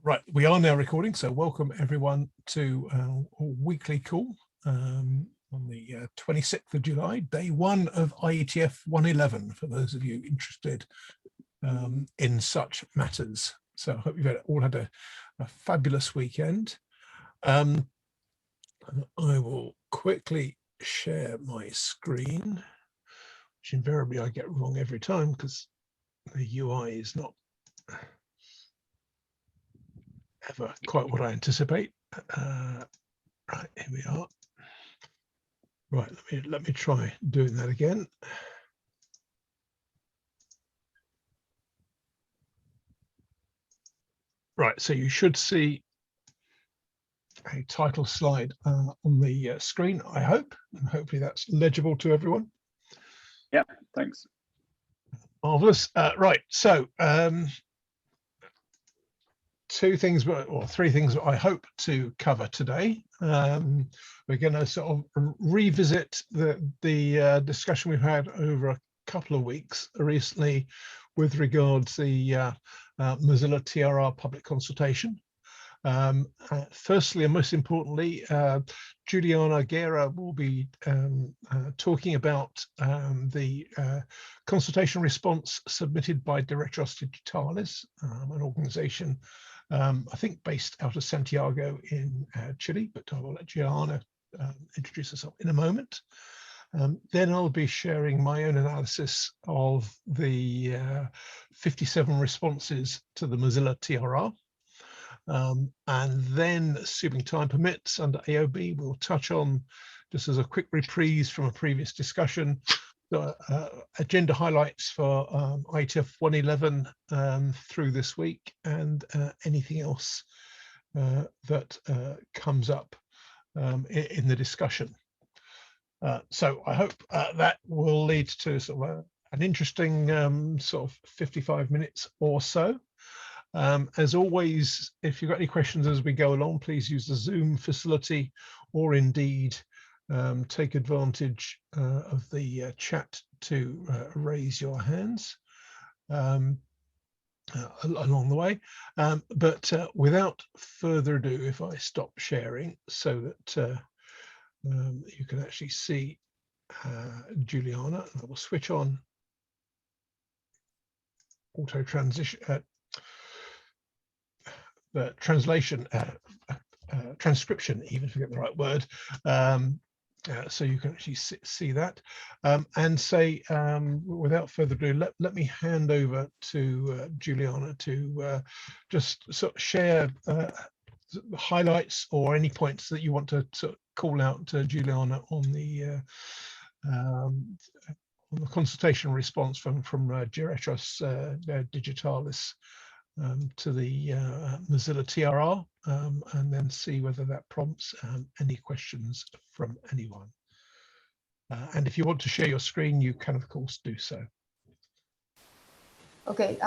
Right, we are now recording, so welcome everyone to our weekly call on the 26th of July, day one of IETF 111, for those of you interested in such matters. So I hope you've all had a fabulous weekend. I will quickly share my screen, which invariably I get wrong every time because the UI is not ever quite what I anticipate. Right, here we are. Right, let me try doing that again. Right, so you should see a title slide on the screen, I hope, and hopefully that's legible to everyone. Yeah, thanks. Marvelous. Right, so three things that I hope to cover today. We're going to sort of revisit the discussion we've had over a couple of weeks recently with regards to the Mozilla TRR public consultation. Firstly, and most importantly, Juliana Guerra will be talking about the consultation response submitted by Derechos Digitalis, an organization I think based out of Santiago in Chile, but I will let Juliana introduce herself in a moment. Then I'll be sharing my own analysis of the 57 responses to the Mozilla TRR. And then, assuming time permits, under AOB, we'll touch on, just as a quick reprise from a previous discussion, agenda highlights for IETF 111 through this week, and anything else that comes up in the discussion. So I hope that will lead to sort of an interesting sort of 55 minutes or so. As always, if you've got any questions as we go along, please use the Zoom facility, or indeed take advantage of the chat to raise your hands along the way. But without further ado, if I stop sharing so that you can actually see Juliana, I will switch on auto transition. The translation, transcription, even if I get the right word, so you can actually see that, and say, without further ado, let me hand over to Juliana to just sort of share highlights or any points that you want to sort of call out to Juliana on the consultation response from Derechos Digitalis to the Mozilla TRR, and then see whether that prompts any questions from anyone. And if you want to share your screen, you can of course do so. Okay,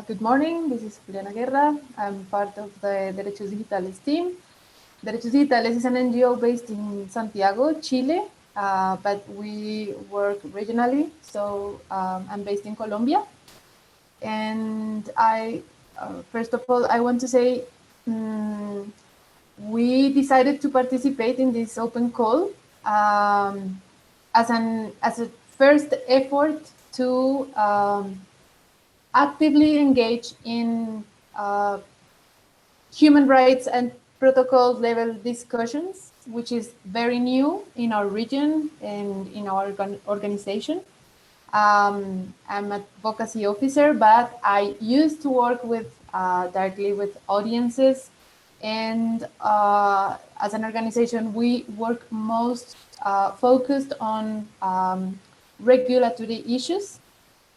good morning. This is Juliana Guerra. I'm part of the Derechos Digitales team. Derechos Digitales is an NGO based in Santiago, Chile, but we work regionally. So I'm based in Colombia, and first of all, I want to say we decided to participate in this open call as a first effort to actively engage in human rights and protocol level discussions, which is very new in our region and in our organization. I'm an advocacy officer, but I used to work with directly with audiences, and as an organization, we work most focused on regulatory issues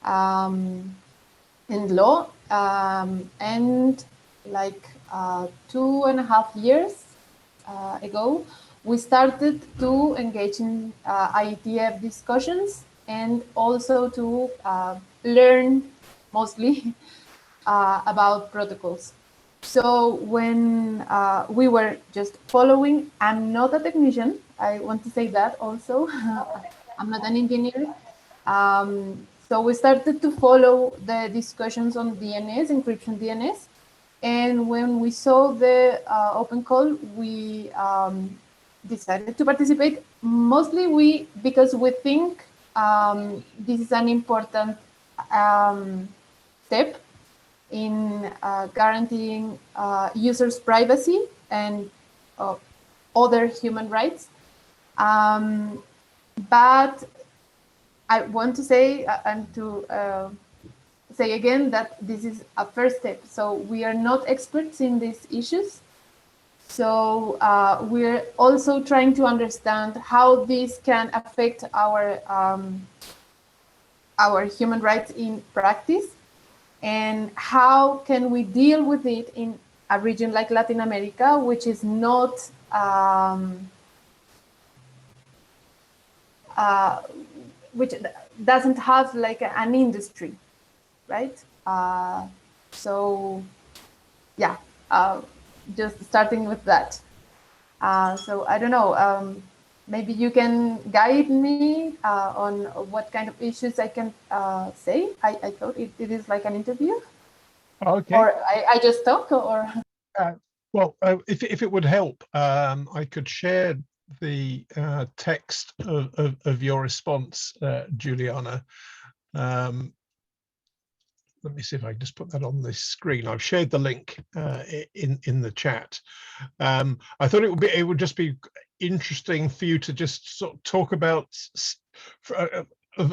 and law. And like 2.5 years ago, we started to engage in IETF discussions, and also to learn mostly about protocols. So when we were just following, I'm not a technician, I want to say that also, I'm not an engineer. So we started to follow the discussions on DNS, encryption DNS, And when we saw the open call, we decided to participate. Mostly because we think this is an important step in guaranteeing users' privacy and other human rights. But I want to say, and to say again, that this is a first step. So we are not experts in these issues. So we're also trying to understand how this can affect our human rights in practice, and how can we deal with it in a region like Latin America, which is not which doesn't have like an industry, right? So yeah, just starting with that. So I don't know, maybe you can guide me on what kind of issues I can say. I thought it is like an interview. Okay. Or I just talk, or? Well, if it would help, I could share the text of your response, Juliana. Let me see if I can just put that on this screen. I've shared the link in the chat. I thought it would just be interesting for you to just sort of talk about,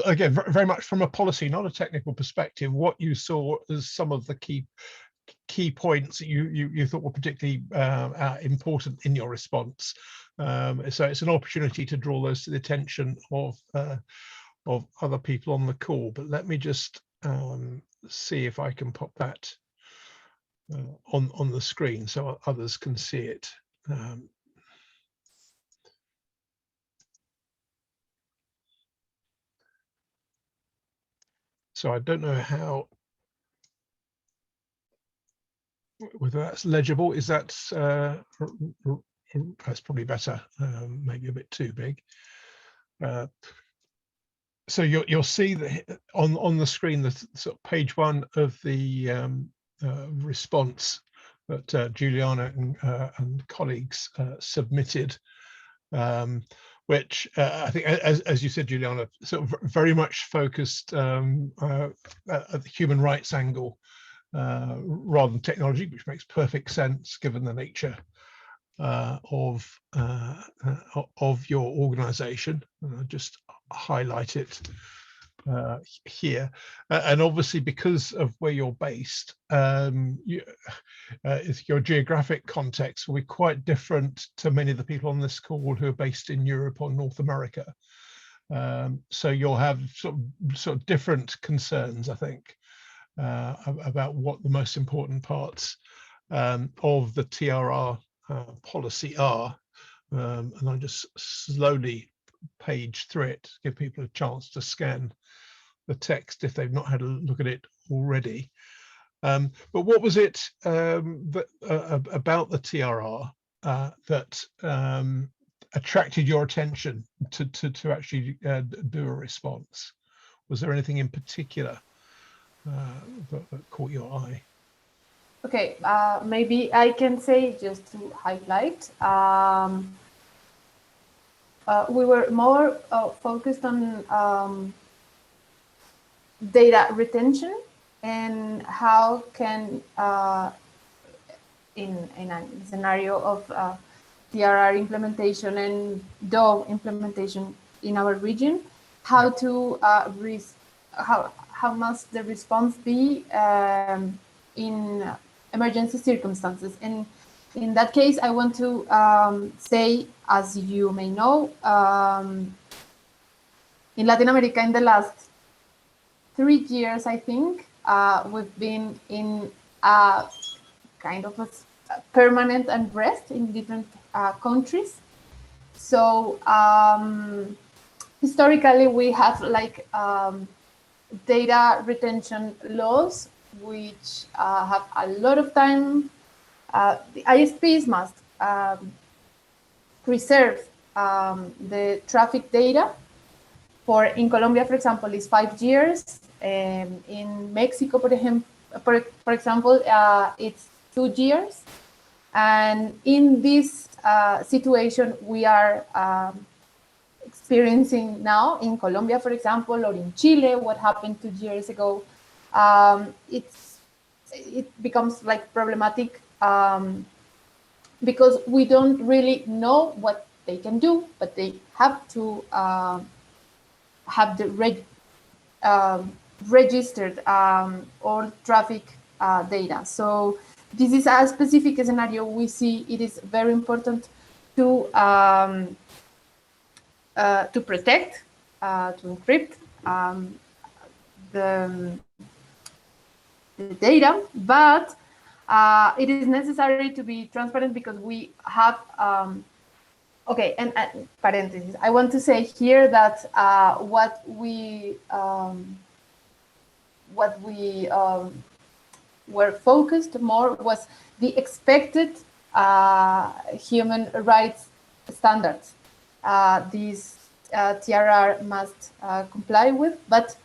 again, very much from a policy, not a technical perspective, what you saw as some of the key points that you thought were particularly important in your response. So it's an opportunity to draw those to the attention of other people on the call. But let me just see if I can pop that on the screen so others can see it. So I don't know whether that's legible. Is that that's probably better, maybe a bit too big. So you'll see that on the screen, the sort of page 1 of the response that Juliana and colleagues submitted, which I think, as you said, Juliana, sort of very much focused at the human rights angle rather than technology, which makes perfect sense given the nature of your organization. Just highlight it here, and obviously because of where you're based, your geographic context will be quite different to many of the people on this call who are based in Europe or North America. So you'll have sort of different concerns, I think, about what the most important parts of the TRR policy are, and I'll just slowly page through it to give people a chance to scan the text if they've not had a look at it already. But what was it about the TRR that attracted your attention to actually do a response? Was there anything in particular that caught your eye? Okay, maybe I can say, just to highlight, we were more focused on data retention and how can, in a scenario of TRR implementation and DOE implementation in our region, how to how must the response be in emergency circumstances. And in that case, I want to say, as you may know, in Latin America, in the last 3 years, I think, we've been in a kind of a permanent unrest in different countries. So historically, we have like data retention laws, which have a lot of time. The ISPs must preserve the traffic data. In Colombia, for example, is 5 years. In Mexico, for example, it's 2 years. And in this situation, we are experiencing now in Colombia, for example, or in Chile, what happened 2 years ago. It becomes like problematic because we don't really know what they can do, but they have to have the registered all traffic data. So this is a specific scenario we see. It is very important to protect, to encrypt the data, but it is necessary to be transparent because we have okay, and parentheses, I want to say here that what we were focused more was the expected human rights standards these TRR must comply with. But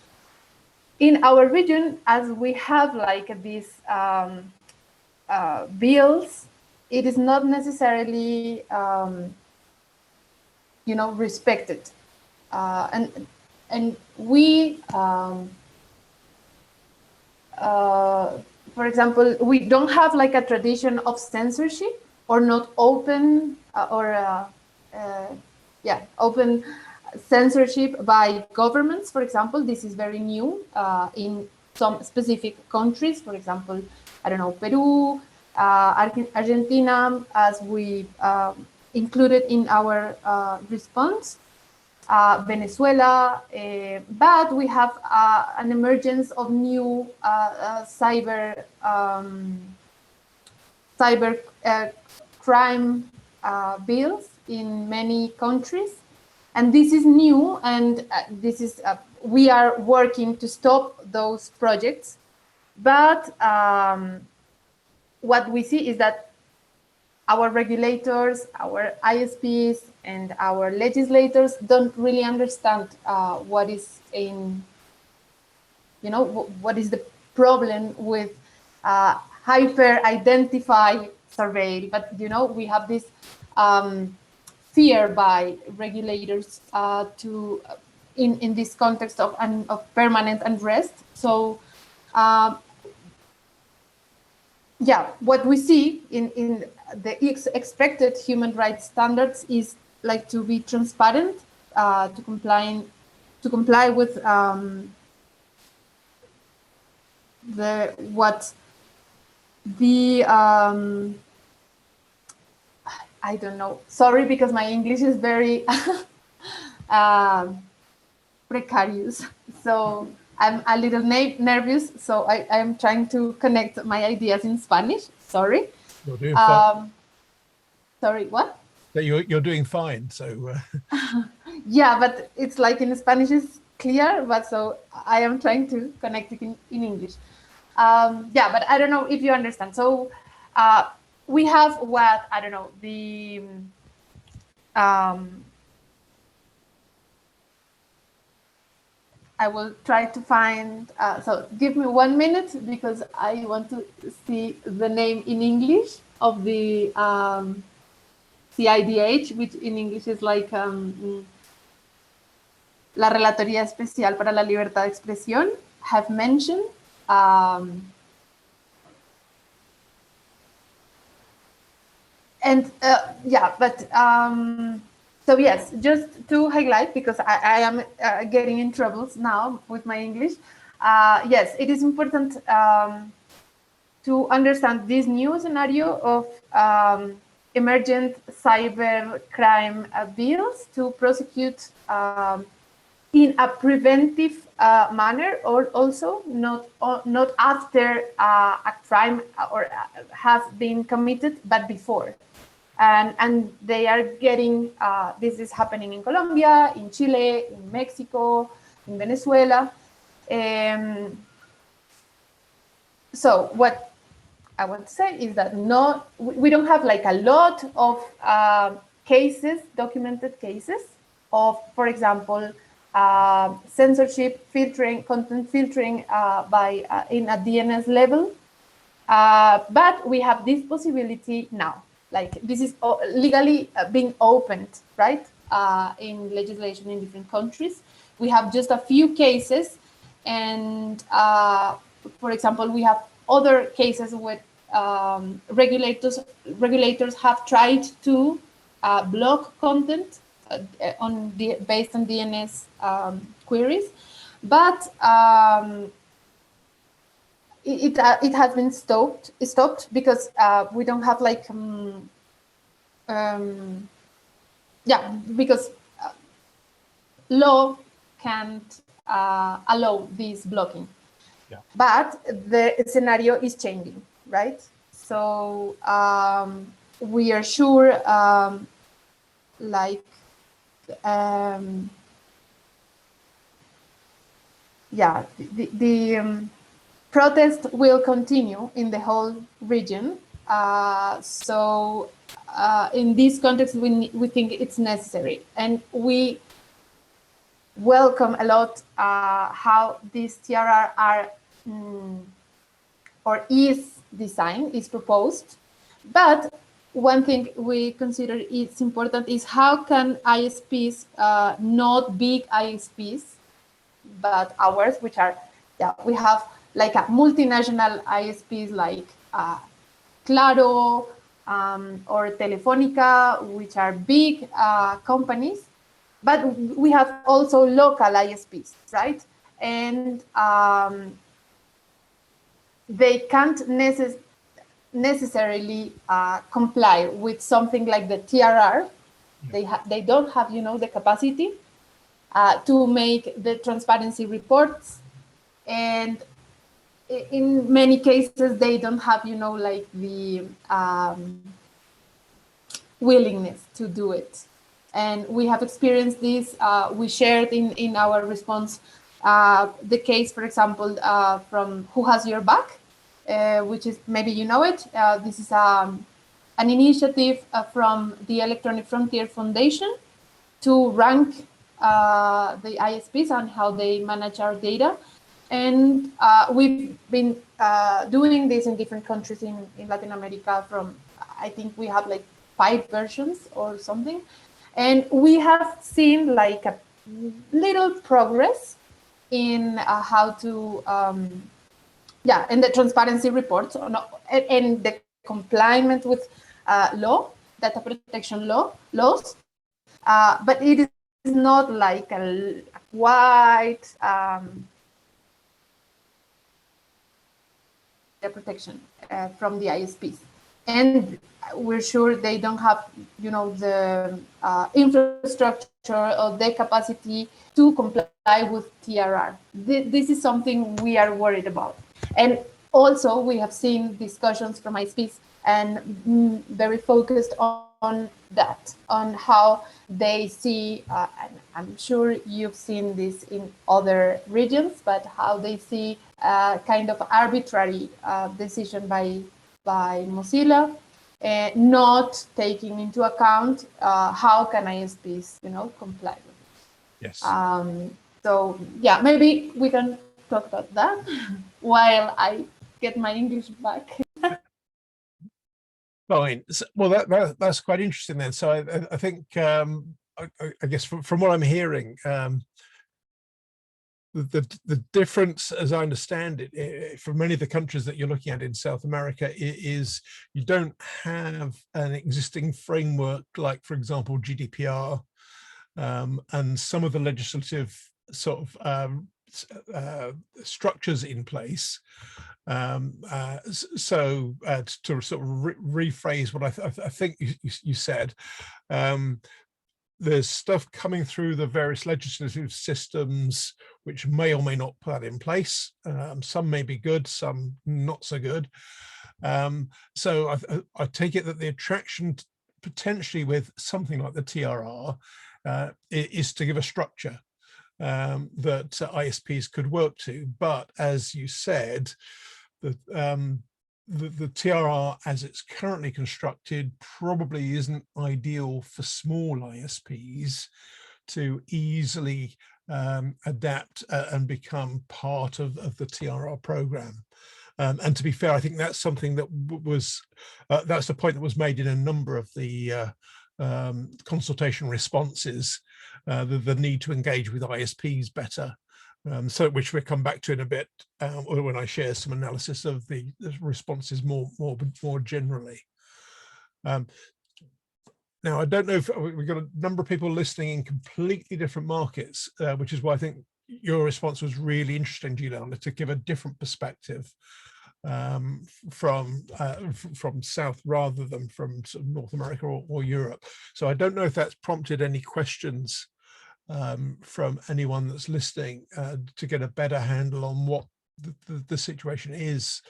in our region, as we have like these bills, it is not necessarily respected, and we for example, we don't have like a tradition of censorship or not open open censorship by governments. For example, this is very new in some specific countries. For example, I don't know, Peru, Argentina, as we included in our response, Venezuela, but we have an emergence of new cyber crime bills in many countries, and this is new, and this is we are working to stop those projects. But what we see is that our regulators, our ISPs, and our legislators don't really understand what is what is the problem with hyper-identify survey. But we have this fear by regulators to in this context of permanent unrest. So what we see in the expected human rights standards is like to be transparent, to comply with I don't know. Sorry, because my English is very precarious. So I'm a little nervous. So I am trying to connect my ideas in Spanish. Sorry. You're doing fine. Sorry, what? You're doing fine. So. Yeah, but it's like in Spanish is clear, but so I am trying to connect it in English. But I don't know if you understand. So we have what, I don't know, the I will try to find, so give me 1 minute because I want to see the name in English of the CIDH, which in English is like La Relatoría Especial para la Libertad de Expresión, have mentioned. So yes, just to highlight, because I am getting in troubles now with my English. Yes, it is important to understand this new scenario of emergent cyber crime bills to prosecute in a preventive manner, or also not after a crime or has been committed, but before. And they are getting, this is happening in Colombia, in Chile, in Mexico, in Venezuela. So what I want to say is that we don't have like a lot of cases, documented cases of, for example, censorship, filtering, content filtering in a DNS level. But we have this possibility now. Like this is legally being opened, right? In legislation in different countries. We have just a few cases, and for example, we have other cases where regulators have tried to block content based on DNS queries, but it has been stopped because we don't have like because law can't allow this blocking. Yeah. But the scenario is changing, right? So we are sure the protest will continue in the whole region. So in this context, we think it's necessary, and we welcome a lot how this TRR is proposed. But one thing we consider is important is how can ISPs, not big ISPs, but ours, which are, we have like a multinational ISPs like Claro or Telefónica, which are big companies, but we have also local ISPs, right? And they can't necessarily comply with something like the TRR. They don't have, the capacity to make the transparency reports, and in many cases they don't have, like the willingness to do it. And we have experienced this. We shared in our response the case, for example, from Who Has Your Back, which is, maybe you know it. This is an initiative from the Electronic Frontier Foundation to rank the ISPs and how they manage our data. And we've been doing this in different countries in Latin America. I think we have like 5 versions or something. And we have seen like a little progress in how to, in the transparency reports and the compliance with data protection laws. But it is not like a wide protection from the ISPs. And we're sure they don't have, the infrastructure or the capacity to comply with TRR. This is something we are worried about. And also, we have seen discussions from ISPs and very focused on that, on how they see, and I'm sure you've seen this in other regions, but how they see kind of arbitrary decision by Mozilla, not taking into account how can ISPs, comply with it. Yes. So yeah, maybe we can talk about that while I get my English back. Fine. Well, that's quite interesting then. So I think I guess from what I'm hearing, the difference, as I understand it, for many of the countries that you're looking at in South America, is you don't have an existing framework like, for example, GDPR, and some of the legislative sort of structures in place. So to sort of rephrase what I think you said, there's stuff coming through the various legislative systems which may or may not put that in place. Some may be good, some not so good. So I take it that the attraction potentially with something like the TRR is to give a structure that ISPs could work to. But as you said, the TRR as it's currently constructed probably isn't ideal for small ISPs to easily adapt and become part of the TRR program. And to be fair, I think that's something that was, that's the point that was made in a number of the consultation responses, the need to engage with ISPs better. So which we'll come back to in a bit, or when I share some analysis of the responses more generally. Now, I don't know if we've got a number of people listening in completely different markets, which is why I think your response was really interesting, Juliana, to give a different perspective from South rather than from sort of North America or Europe. So I don't know if that's prompted any questions from anyone that's listening to get a better handle on what the situation is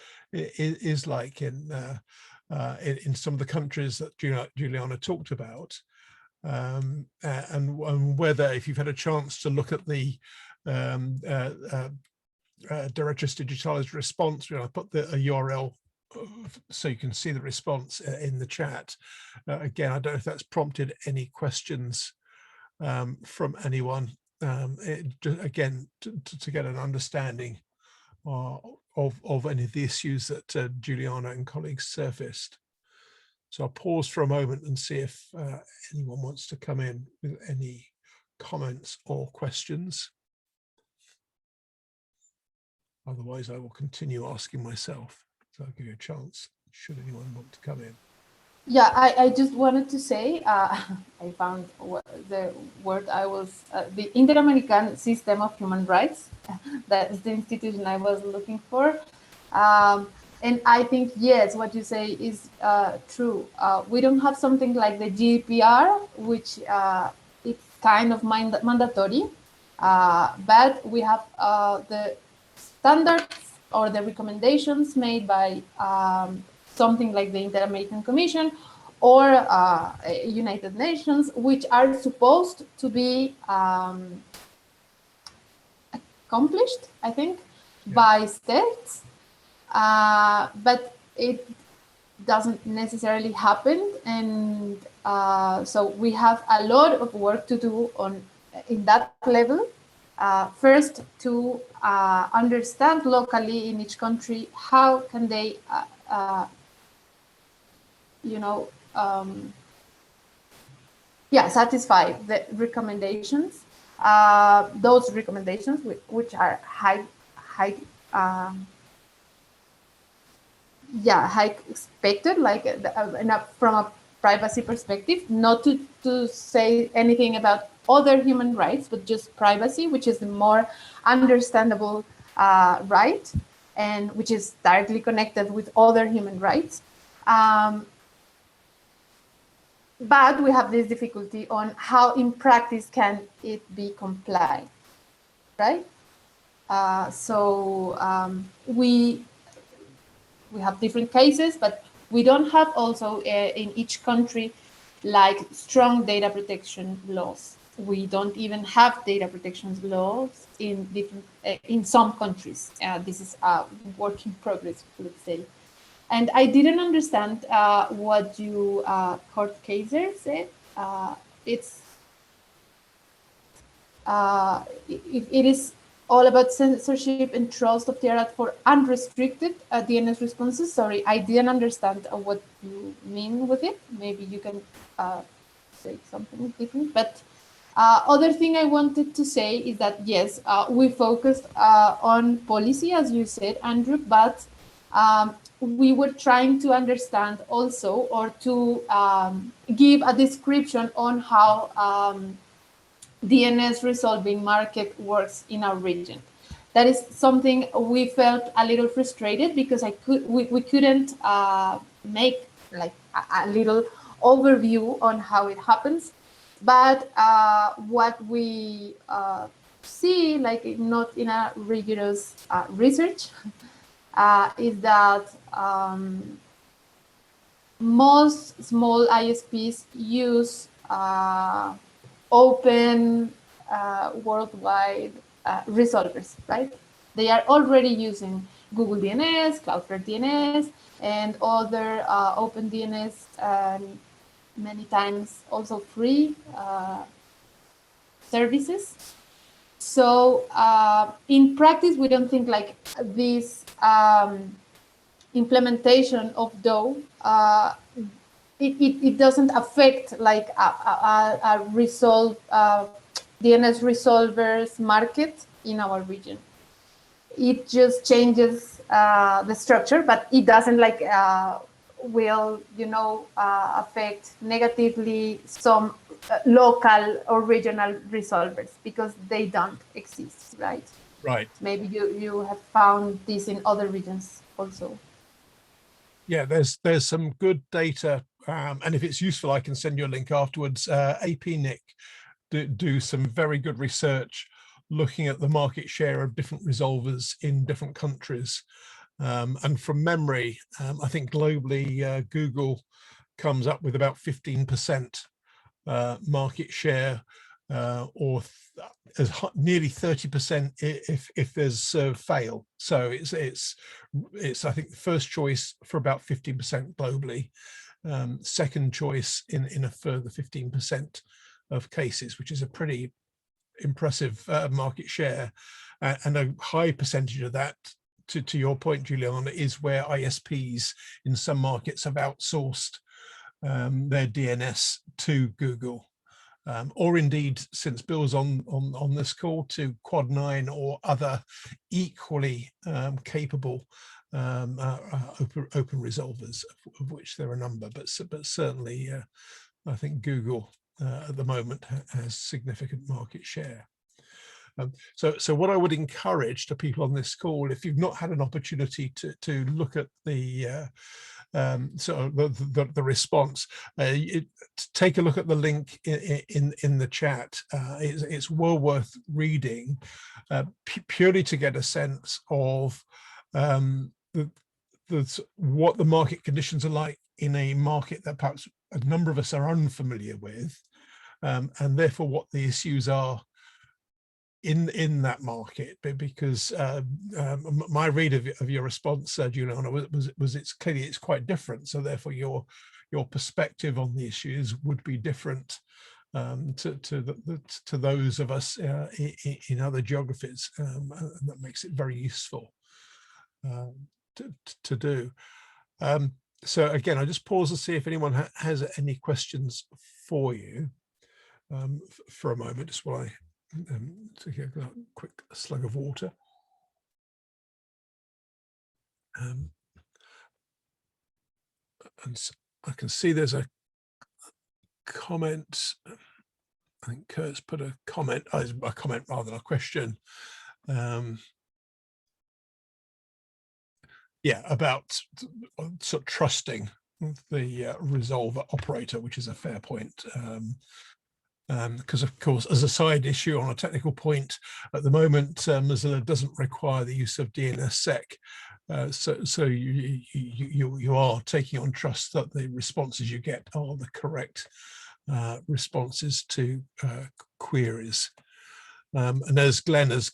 like in some of the countries that Juliana talked about, and whether, if you've had a chance to look at the Derechos Digitales response, I put a URL so you can see the response in the chat. Again, I don't know if that's prompted any questions from anyone, again, to get an understanding of any of the issues that Juliana and colleagues surfaced. So I'll pause for a moment and see if anyone wants to come in with any comments or questions. Otherwise, I will continue asking myself. So I'll give you a chance, should anyone want to come in. Yeah, I just wanted to say, I found the word I was, the Inter-American System of Human Rights. That's the institution I was looking for. And I think, yes, what you say is true. We don't have something like the GDPR, which it's kind of mandatory, but we have the standards or the recommendations made by something like the Inter-American Commission or United Nations, which are supposed to be accomplished, I think, by states, but it doesn't necessarily happen. And so we have a lot of work to do in that level. First, to understand locally in each country, how can they satisfy the recommendations, those recommendations which are high expected, like from a privacy perspective, not to say anything about other human rights, but just privacy, which is the more understandable right, and which is directly connected with other human rights. But we have this difficulty on how in practice can it be complied, right? So we have different cases, but we don't have also in each country like strong data protection laws. We don't even have data protection laws in some countries. This is a work in progress, let's say. And I didn't understand what you court cases said. It is all about censorship and trust of data for unrestricted DNS responses. Sorry, I didn't understand what you mean with it. Maybe you can say something different. But other thing I wanted to say is that, yes, we focused on policy, as you said, Andrew, but we were trying to understand also, or to give a description on how DNS resolving market works in our region. That is something we felt a little frustrated because we couldn't make like a little overview on how it happens. But what we see, like not in a rigorous research, is that most small ISPs use open worldwide resolvers, right? They are already using Google DNS, Cloudflare DNS, and other open DNS, many times also free services. So in practice, we don't think like these implementation of DOE, it doesn't affect like a DNS resolvers market in our region. It just changes the structure, but it doesn't like will affect negatively some local or regional resolvers, because they don't exist, right? Right. Maybe you have found this in other regions also. Yeah, there's some good data, and if it's useful, I can send you a link afterwards. APNIC do some very good research looking at the market share of different resolvers in different countries. And from memory, I think globally, Google comes up with about 15% market share, or as nearly 30% if there's fail. So it's I think the first choice for about 15% globally, second choice in a further 15% of cases, which is a pretty impressive market share, and a high percentage of that, to your point, Juliana, is where ISPs in some markets have outsourced their DNS to Google, or indeed, since Bill's on this call, to Quad9 or other equally capable open resolvers, of which there are a number, but certainly I think Google at the moment has significant market share. So what I would encourage to people on this call, if you've not had an opportunity to look at the the response, take a look at the link in the chat. It's well worth reading, purely to get a sense of what the market conditions are like in a market that perhaps a number of us are unfamiliar with, and therefore what the issues are in that market. Because my read of your response, Juliana, was it's clearly it's quite different. So therefore your perspective on the issues would be different to those of us in other geographies, and that makes it very useful to do. So again, I just pause to see if anyone has any questions for you for a moment, just while I take a quick slug of water. And I can see there's a comment. I think Kurt's put a comment rather than a question. Yeah, about sort of trusting the resolver operator, which is a fair point. Because of course, as a side issue on a technical point, at the moment, Mozilla doesn't require the use of DNSSEC. So you are taking on trust that the responses you get are the correct responses to queries. And as Glenn has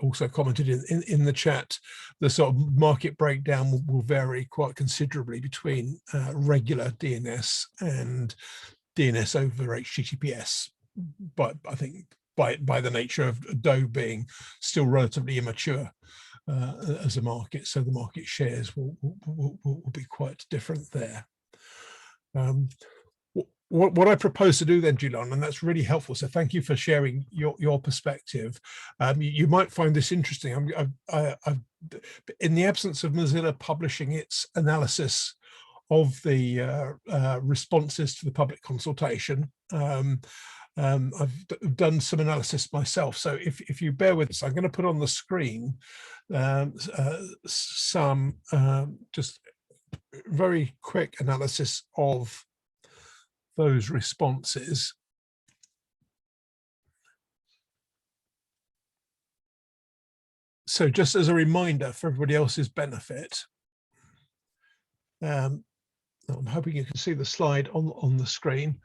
also commented in the chat, the sort of market breakdown will vary quite considerably between regular DNS and DNS over HTTPS, but I think by the nature of DOE being still relatively immature as a market, so the market shares will be quite different there. What I propose to do then, Juliana, and that's really helpful, so thank you for sharing your perspective. You might find this interesting. In the absence of Mozilla publishing its analysis of the responses to the public consultation, I've done some analysis myself. So if you bear with us, I'm going to put on the screen some just very quick analysis of those responses. So just as a reminder for everybody else's benefit, I'm hoping you can see the slide on the screen.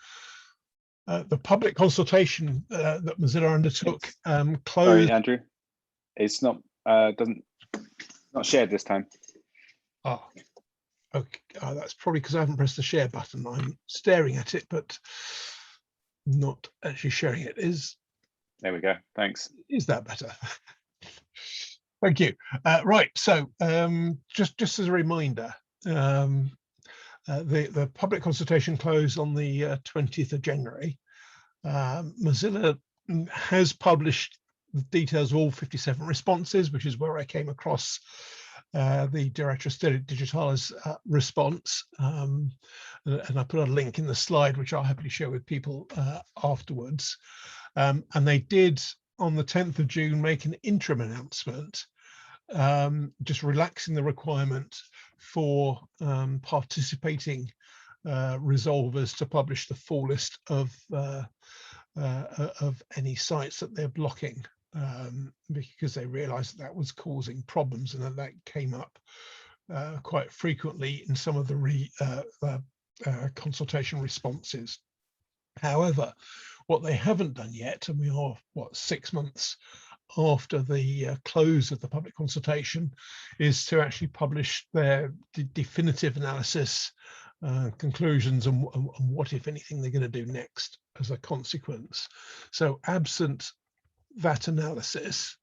The public consultation that Mozilla undertook closed. Sorry, Andrew, it's not not shared this time. Oh, okay. That's probably because I haven't pressed the share button. I'm staring at it, but not actually sharing it. There we go. Thanks. Is that better? Thank you. Right, so just as a reminder, the public consultation closed on the 20th of January. Mozilla has published the details of all 57 responses, which is where I came across the Derechos Digitalis response. And I put a link in the slide, which I'll happily share with people afterwards. And they did, on the 10th of June, make an interim announcement, just relaxing the requirement for participating resolvers to publish the full list of any sites that they're blocking, because they realized that was causing problems, and that came up quite frequently in some of the consultation responses. However, what they haven't done yet, and we are, what, 6 months after the close of the public consultation, is to actually publish their definitive analysis, conclusions, and what, if anything, they're going to do next as a consequence. So absent that analysis,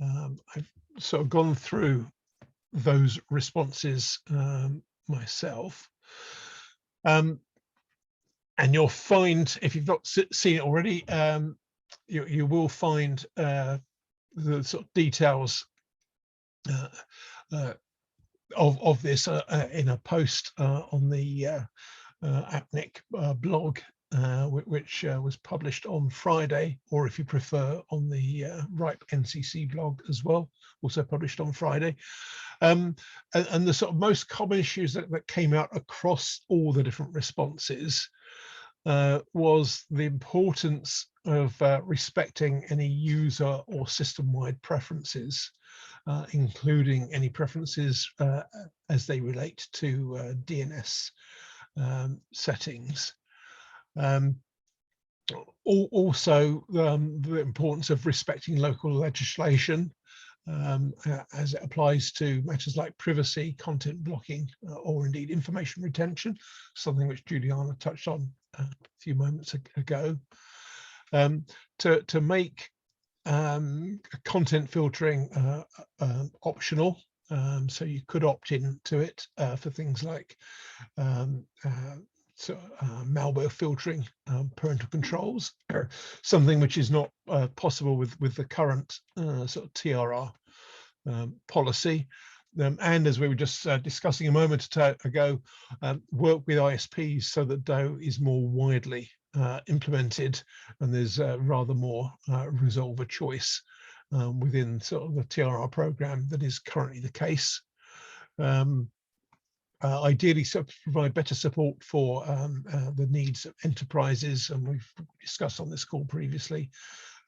I've sort of gone through those responses myself. And you'll find, if you've not seen it already, you will find the sort of details of this in a post on the AppNIC blog, which was published on Friday, or if you prefer, on the RIPE NCC blog as well, also published on Friday. And the sort of most common issues that came out across all the different responses was the importance of respecting any user or system-wide preferences, including any preferences as they relate to DNS settings. Also, the importance of respecting local legislation as it applies to matters like privacy, content blocking, or indeed information retention, something which Juliana touched on a few moments ago. To make content filtering optional, so you could opt into it for things like malware filtering, parental controls, something which is not possible with the current sort of TRR policy. And as we were just discussing a moment ago, work with ISPs so that DOE is more widely implemented, and there's rather more resolver choice within sort of the TRR program that is currently the case. Ideally, provide better support for the needs of enterprises, and we've discussed on this call previously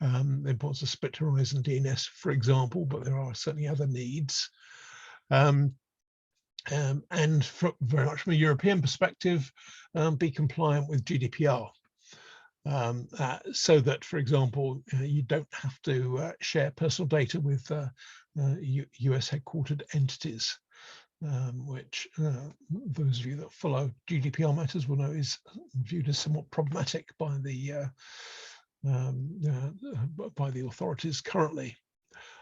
the importance of split horizon DNS, for example, but there are certainly other needs. And very much from a European perspective, be compliant with GDPR, so that, for example, you don't have to share personal data with US headquartered entities, which those of you that follow GDPR matters will know is viewed as somewhat problematic by the authorities currently.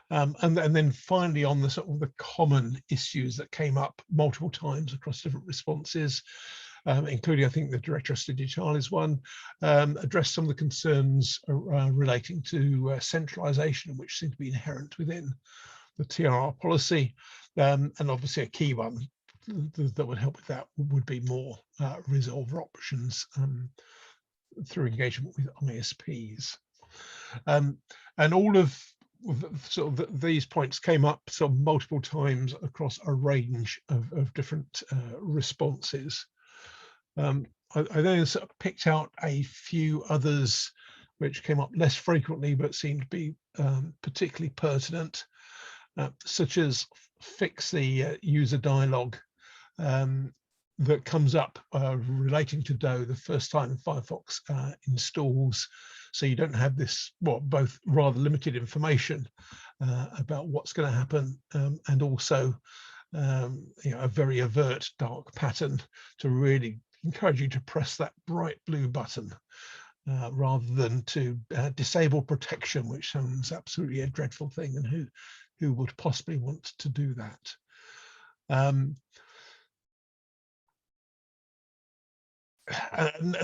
And then finally, on the sort of the common issues that came up multiple times across different responses, including, I think, the Derechos Digitalis one, addressed some of the concerns relating to centralization, which seem to be inherent within the TRR policy. And obviously a key one that would help with that would be more resolver options through engagement with ISPs. And all of sort of these points came up sort of multiple times across a range of different responses. I then sort of picked out a few others which came up less frequently but seemed to be particularly pertinent, such as fix the user dialogue that comes up relating to DOE the first time Firefox installs, so you don't have this, well, both rather limited information about what's going to happen, and also a very overt dark pattern to really encourage you to press that bright blue button rather than to disable protection, which sounds absolutely a dreadful thing, and who who would possibly want to do that. And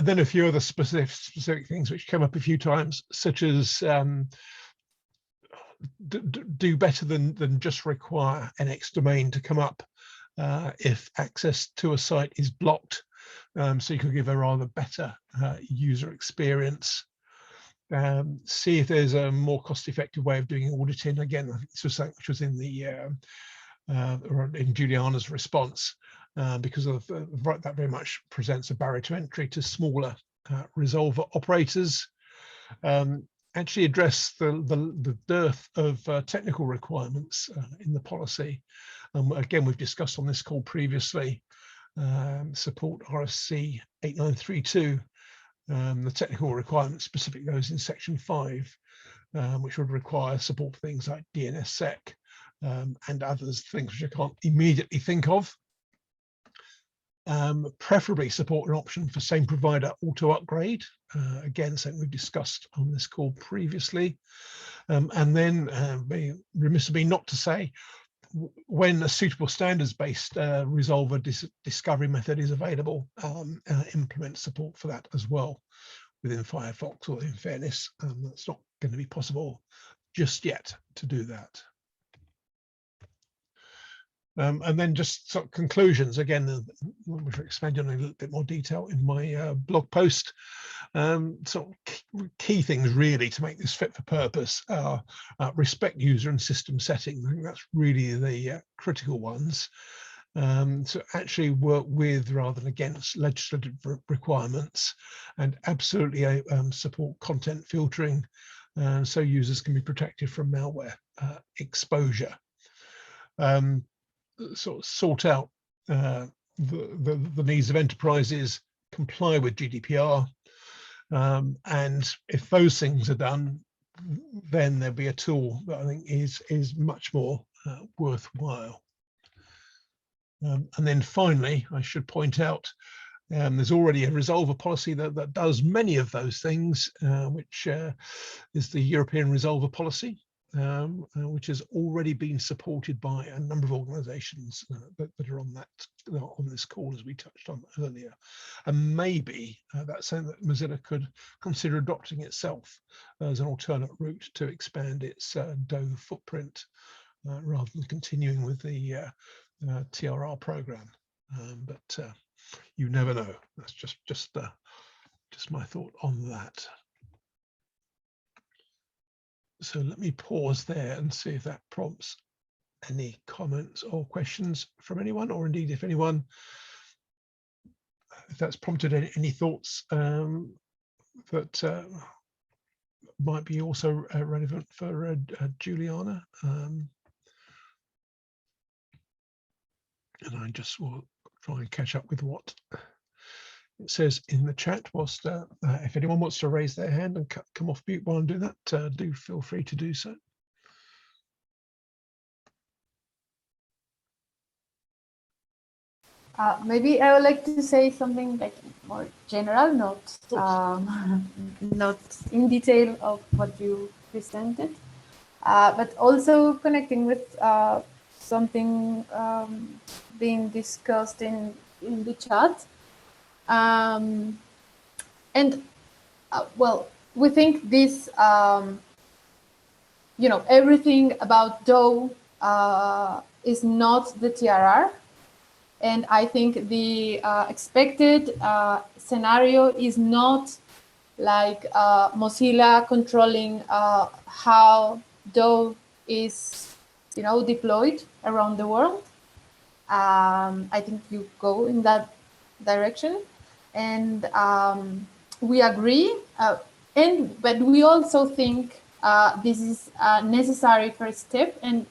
then a few other specific things which come up a few times, such as do better than just require an NX domain to come up if access to a site is blocked. So you could give a rather better user experience. See if there's a more cost-effective way of doing auditing. Again, this was something which was in the in Juliana's response, because of that very much presents a barrier to entry to smaller resolver operators. Actually address the dearth of technical requirements in the policy. Again, we've discussed on this call previously, support RFC 8932, the technical requirements, specifically those in section 5, which would require support for things like DNSSEC and others, things which I can't immediately think of. Preferably support an option for same provider auto upgrade. Again, something we've discussed on this call previously. And then be remiss of me not to say, when a suitable standards-based resolver discovery method is available, implement support for that as well within Firefox, or in fairness, that's not going to be possible just yet to do that. And then just sort of conclusions, again, which I expand on in a little bit more detail in my blog post. So key things really to make this fit for purpose are respect user and system settings. I think that's really the critical ones. So actually work with rather than against legislative requirements, and absolutely support content filtering, so users can be protected from malware exposure. Sort out the needs of enterprises, comply with GDPR, and if those things are done, then there'll be a tool that I think is much more worthwhile. And then finally, I should point out, there's already a resolver policy that does many of those things, which is the European resolver policy. Which has already been supported by a number of organisations that are on this call, as we touched on earlier, and maybe that's something that Mozilla could consider adopting itself as an alternate route to expand its DOE footprint, rather than continuing with the TRR program. But you never know. That's just my thought on that. So let me pause there and see if that prompts any comments or questions from anyone, or indeed if anyone, if that's prompted any thoughts that might be also relevant for Juliana. And I just will try and catch up with what it says in the chat, whilst if anyone wants to raise their hand and come off mute while I'm doing that, do feel free to do so. Maybe I would like to say something like more general, not in detail of what you presented, but also connecting with something being discussed in the chat. Well, we think this, everything about DOE is not the TRR. And I think the expected scenario is not like Mozilla controlling how DOE is, deployed around the world. I think you go in that direction, and we agree. But we also think this is a necessary first step, and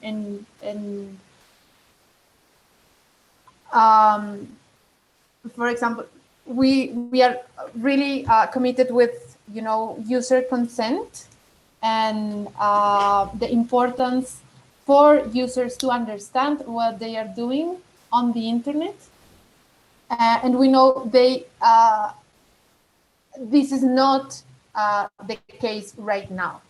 for example, we are really committed with user consent and the importance for users to understand what they are doing on the internet, and we know this is not the case right now.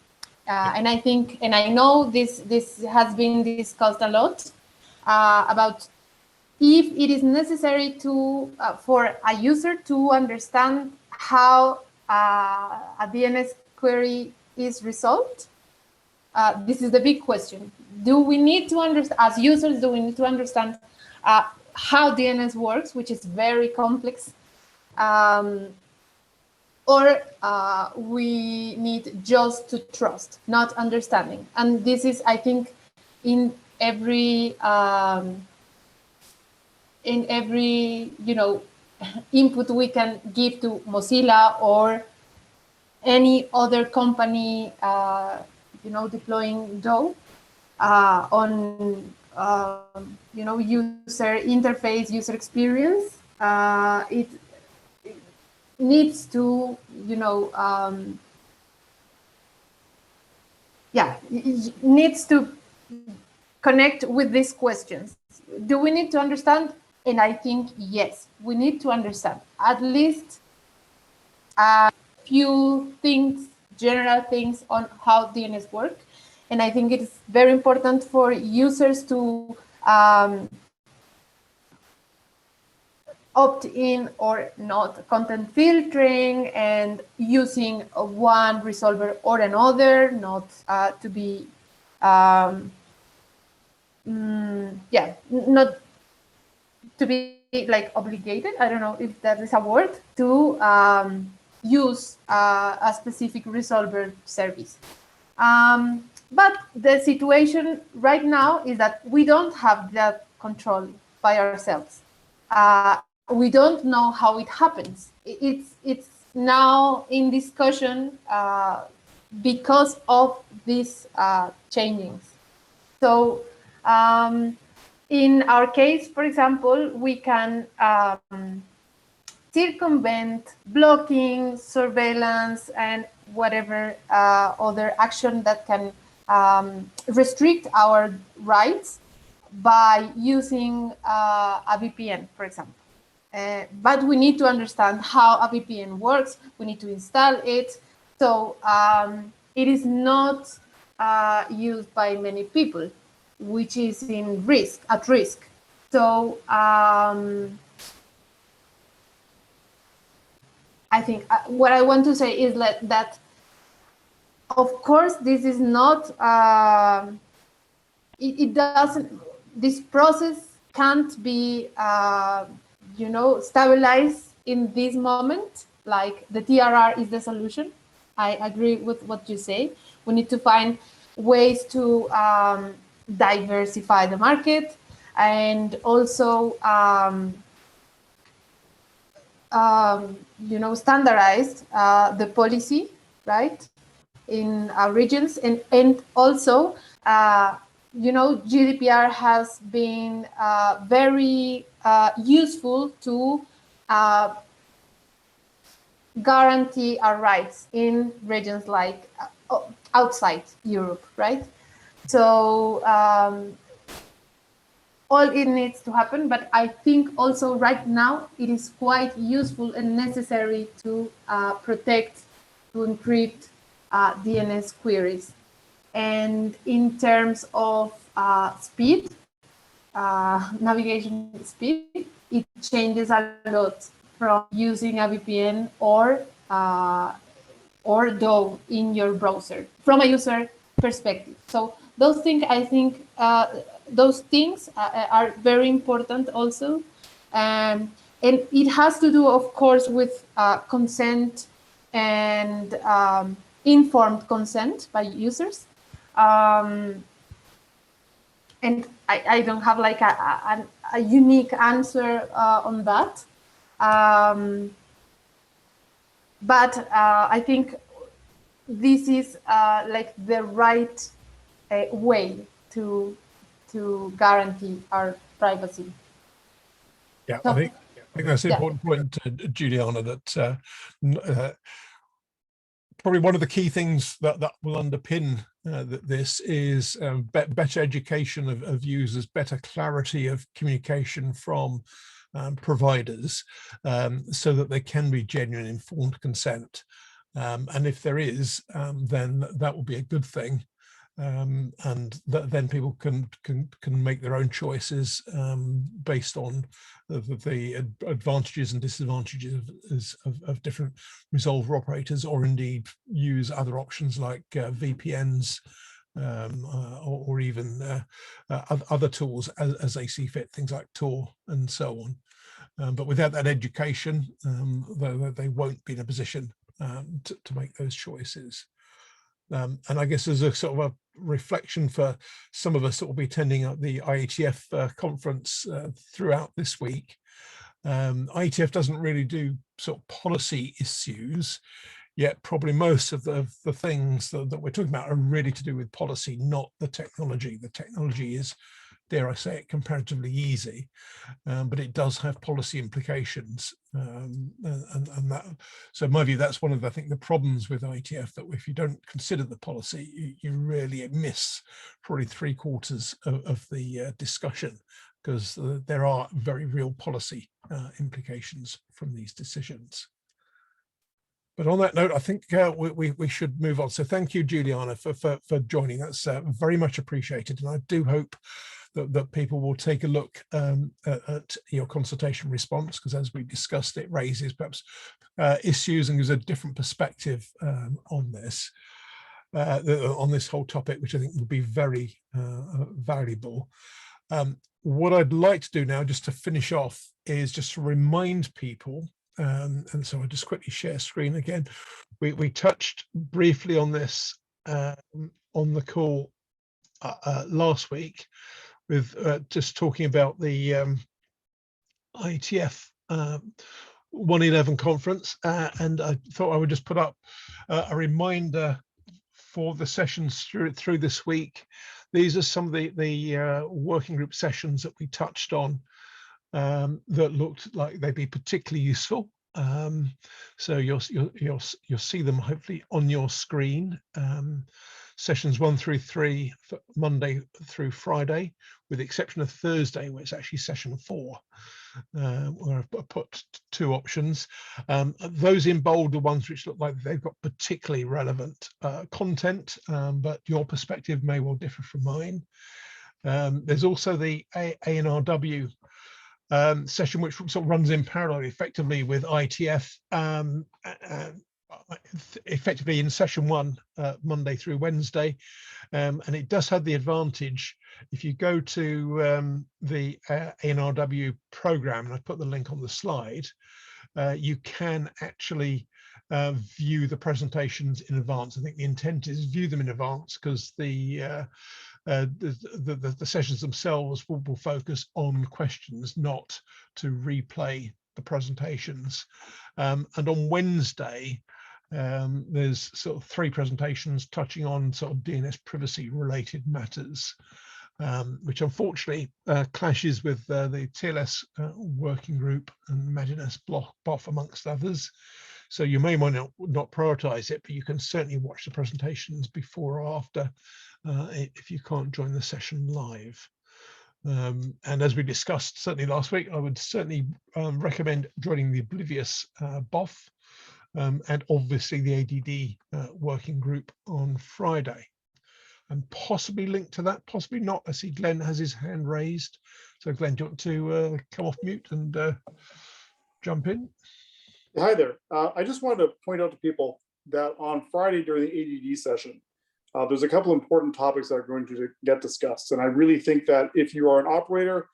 And I think, and I know this has been discussed a lot about if it is necessary to for a user to understand how a DNS query is resolved. This is the big question. Do we need to understand, as users, do we need to understand how DNS works, which is very complex, or we need just to trust, not understanding? And this is, I think, in every input we can give to Mozilla or any other company, deploying DOE on user interface, user experience. It needs to, it needs to connect with these questions. Do we need to understand? And I think, yes, we need to understand at least a few things, general things on how DNS work. And I think it's very important for users to opt in or not content filtering and using one resolver or another, not to be, not to be like obligated, I don't know if that is a word, to use a specific resolver service. But the situation right now is that we don't have that control by ourselves. We don't know how it happens. It's now in discussion because of these changings. So in our case, for example, we can circumvent blocking, surveillance, and whatever other action that can restrict our rights by using a VPN, for example. But we need to understand how a VPN works. We need to install it. So it is not used by many people, which is at risk. So I think what I want to say is that of course, this is not, it doesn't, this process can't be, stabilized in this moment, like the TRR is the solution. I agree with what you say. We need to find ways to diversify the market and also, standardize the policy, right, in our regions, and also, GDPR has been very useful to guarantee our rights in regions like outside Europe, right? So all it needs to happen, but I think also right now it is quite useful and necessary to protect, to encrypt DNS queries. And in terms of speed, navigation speed, it changes a lot from using a VPN or DOE in your browser from a user perspective. So those things, I think, those things are very important also. And it has to do, of course, with consent and informed consent by users. And I don't have like a unique answer on that. But I think this is like the right way to guarantee our privacy. Yeah, so, I think that's an important point, Juliana, that probably one of the key things that will underpin this is better education of users, better clarity of communication from providers, so that there can be genuine informed consent. And if there is, then that will be a good thing. And then people can make their own choices based on the advantages and disadvantages of different resolver operators, or indeed use other options like VPNs, or even other tools as they see fit, things like Tor and so on. But without that education, they won't be in a position to make those choices. And I guess as a sort of a reflection for some of us that will be attending the IETF conference throughout this week, IETF doesn't really do sort of policy issues, yet probably most of the things that we're talking about are really to do with policy, not the technology. The technology is, dare I say it, comparatively easy, but it does have policy implications. And that, so in my view, that's one of the, I think, the problems with IETF, that if you don't consider the policy, you really miss probably 3/4 of the discussion, because there are very real policy implications from these decisions. But on that note, I think we should move on. So thank you, Juliana, for joining. That's very much appreciated. And I do hope that people will take a look at your consultation response, because as we discussed, it raises perhaps issues and gives a different perspective on this whole topic, which I think will be very valuable. What I'd like to do now, just to finish off, is just to remind people, and so I'll just quickly share screen again. We touched briefly on this on the call last week, with just talking about the IETF 111 conference, and I thought I would just put up a reminder for the sessions through this week. These are some of the working group sessions that we touched on that looked like they'd be particularly useful. So you'll see them hopefully on your screen. Sessions 1 through 3, Monday through Friday, with the exception of Thursday, where it's actually session 4, where I've put 2 options. Those in bold are ones which look like they've got particularly relevant content, but your perspective may well differ from mine. There's also the ANRW session, which sort of runs in parallel effectively with IETF, effectively in session 1, Monday through Wednesday, and it does have the advantage, if you go to the ANRW program, and I put the link on the slide, you can actually view the presentations in advance. I think the intent is view them in advance, because the sessions themselves will focus on questions, not to replay the presentations. And on Wednesday, there's sort of 3 presentations touching on sort of DNS privacy related matters, which unfortunately clashes with the TLS working group and MADINS BOF amongst others. So you may want to not prioritize it, but you can certainly watch the presentations before or after if you can't join the session live. And as we discussed certainly last week, I would certainly recommend joining the Oblivious BOF, and obviously the ADD working group on Friday, and possibly linked to that, possibly not. I see Glenn has his hand raised. So Glenn, do you want to come off mute and jump in? Hi there. I just wanted to point out to people that on Friday during the ADD session, there's a couple important topics that are going to get discussed. And I really think that if you are an operator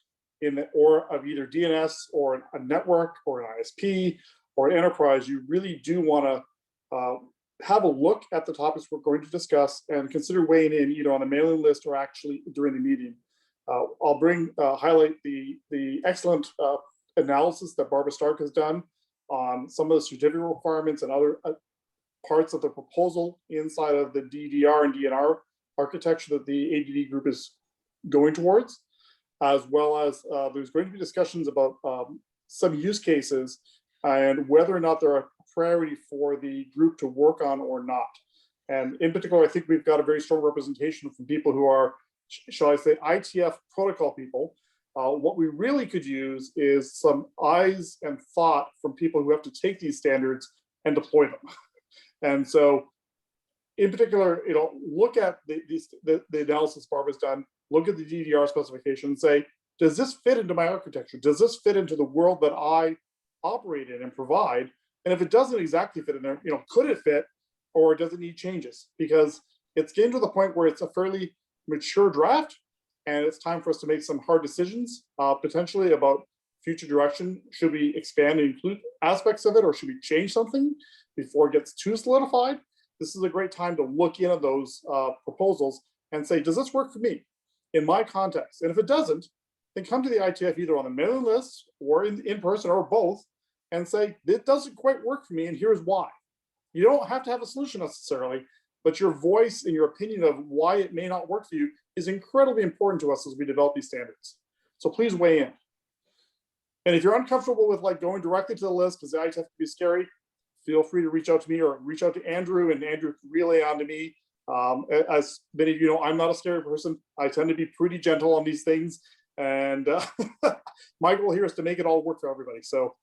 or of either DNS or a network or an ISP or an enterprise, you really do want to have a look at the topics we're going to discuss and consider weighing in either on a mailing list or actually during the meeting. I'll highlight the excellent analysis that Barbara Stark has done on some of the certificate requirements and other parts of the proposal inside of the DDR and DNR architecture that the ADD group is going towards, as well as there's going to be discussions about some use cases and whether or not they're a priority for the group to work on or not. And in particular, I think we've got a very strong representation from people who are, shall I say, IETF protocol people. What we really could use is some eyes and thought from people who have to take these standards and deploy them. And so in particular, look at the analysis Barbara's done, look at the DDR specification and say, does this fit into my architecture? Does this fit into the world that I operate in and provide? And if it doesn't exactly fit in there, could it fit, or does it need changes? Because it's getting to the point where it's a fairly mature draft, and it's time for us to make some hard decisions, potentially about future direction. Should we expand and include aspects of it, or should we change something before it gets too solidified? This is a great time to look into those proposals and say, does this work for me in my context? And if it doesn't, then come to the IETF either on the mailing list or in person or both and say, it doesn't quite work for me, and here's why. You don't have to have a solution necessarily, but your voice and your opinion of why it may not work for you is incredibly important to us as we develop these standards. So please weigh in. And if you're uncomfortable with going directly to the list because the IETF can be scary, feel free to reach out to me or reach out to Andrew, and Andrew can relay on to me. As many of you know, I'm not a scary person. I tend to be pretty gentle on these things. And my goal here is to make it all work for everybody. So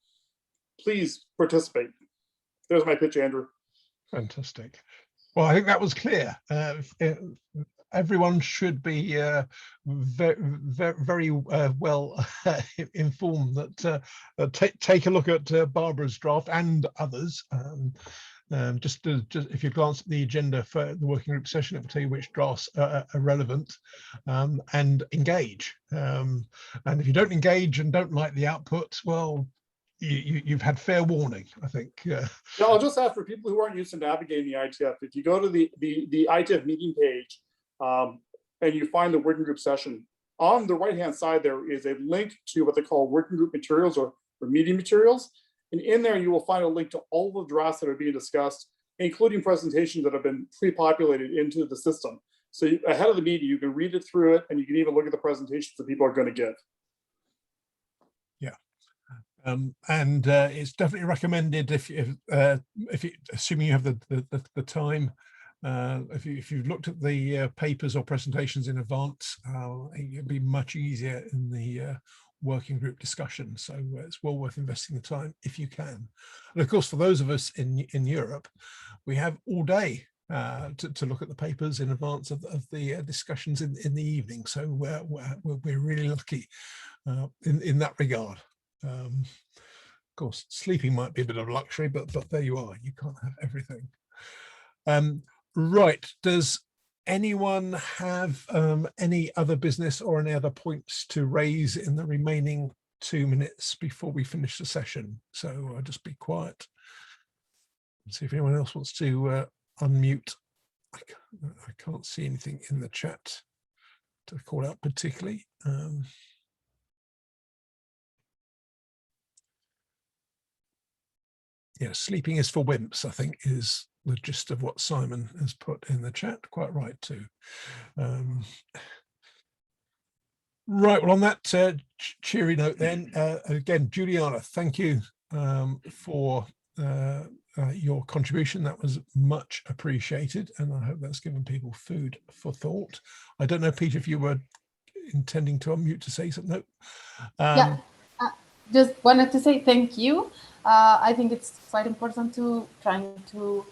please participate. There's my pitch, Andrew. Fantastic. Well, I think that was clear. Everyone should be very well informed that take a look at Barbara's draft and others. Just if you glance at the agenda for the working group session, it will tell you which drafts are relevant, and engage. And if you don't engage and don't like the output, well, you've had fair warning, I think. Yeah, I'll just ask for people who aren't used to navigating the IETF, if you go to the IETF meeting page and you find the working group session, on the right-hand side there is a link to what they call working group materials or meeting materials. And in there, you will find a link to all the drafts that are being discussed, including presentations that have been pre-populated into the system. So ahead of the meeting, you can read it through it, and you can even look at the presentations that people are going to give. Yeah, and it's definitely recommended if you, assuming you have the time, if you've looked at the papers or presentations in advance, it'll be much easier in the working group discussion. So it's well worth investing the time if you can. And of course, for those of us in Europe, we have all day to look at the papers in advance of the discussions in the evening. So we're really lucky in that regard. Of course, sleeping might be a bit of a luxury, but there you are. You can't have everything. Right. Does anyone have any other business or any other points to raise in the remaining 2 minutes before we finish the session? So I'll just be quiet. See if anyone else wants to unmute. I can't see anything in the chat to call out particularly. Yeah, sleeping is for wimps, I think, is the gist of what Simon has put in the chat. Quite right too. Right, well, on that cheery note then, again, Juliana, thank you for your contribution. That was much appreciated, and I hope that's given people food for thought. I don't know, Peter, if you were intending to unmute to say something. No. Yeah, just wanted to say thank you. I think it's quite important to trying to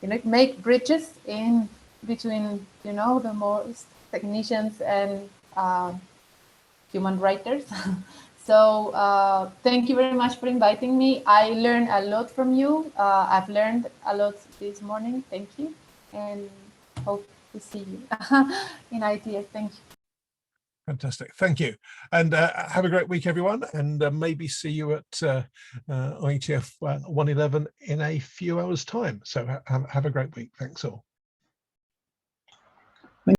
make bridges in between the most technicians and human writers. So thank you very much for inviting me. I learned a lot from you. I've learned a lot this morning. Thank you, and hope to see you in IETF. Thank you. Fantastic. Thank you. And have a great week, everyone. And maybe see you at IETF 111 in a few hours' time. So have a great week. Thanks all.